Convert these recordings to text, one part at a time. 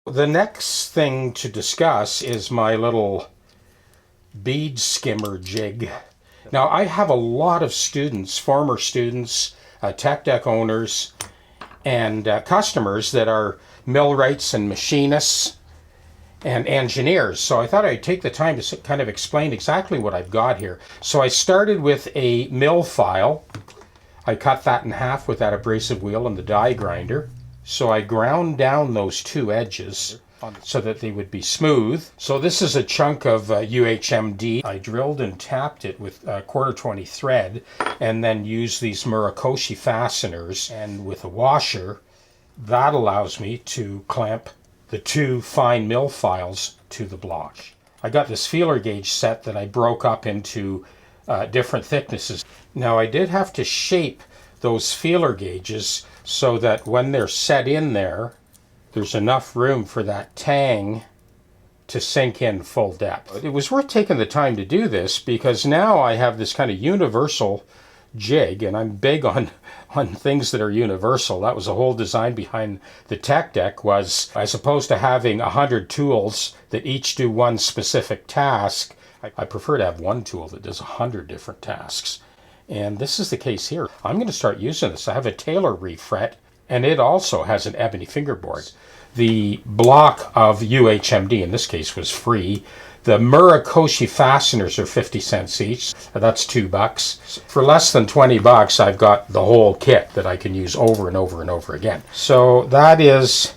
The next thing to discuss is my little bead skimmer jig. Now, I have a lot of students, former students, tech deck owners, and customers that are millwrights and machinists and engineers. So I thought I'd take the time to kind of explain exactly what I've got here. So I started with a mill file. I cut that in half with that abrasive wheel and the die grinder. So I ground down those two edges so that they would be smooth. So this is a chunk of UHMD. I drilled and tapped it with a 1/4 thread and then used these Murakoshi fasteners, and with a washer that allows me to clamp the two fine mill files to the block. I got this feeler gauge set that I broke up into different thicknesses. Now I did have to shape those feeler gauges so that when they're set in there, there's enough room for that tang to sink in full depth. It was worth taking the time to do this because now I have this kind of universal jig, and I'm big on things that are universal. That was the whole design behind the tech deck, was as opposed to having 100 tools that each do one specific task, I prefer to have one tool that does 100 different tasks. And this is the case here. I'm going to start using this. I have a Taylor refret, and it also has an ebony fingerboard. The block of UHMD, in this case, was free. The Murakoshi fasteners are 50 cents each. That's $2. For less than 20 bucks, I've got the whole kit that I can use over and over and over again. So that is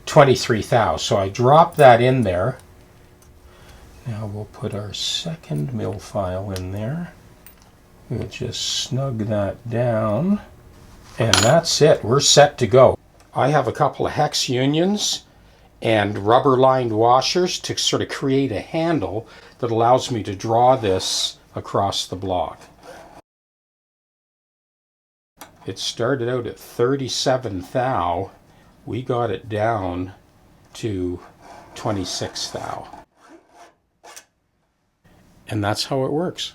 23 thou. So I drop that in there. Now we'll put our second mill file in there. We'll just snug that down. And that's it. We're set to go. I have a couple of hex unions and rubber-lined washers to sort of create a handle that allows me to draw this across the block. It started out at 37 thou. We got it down to 26 thou. And that's how it works.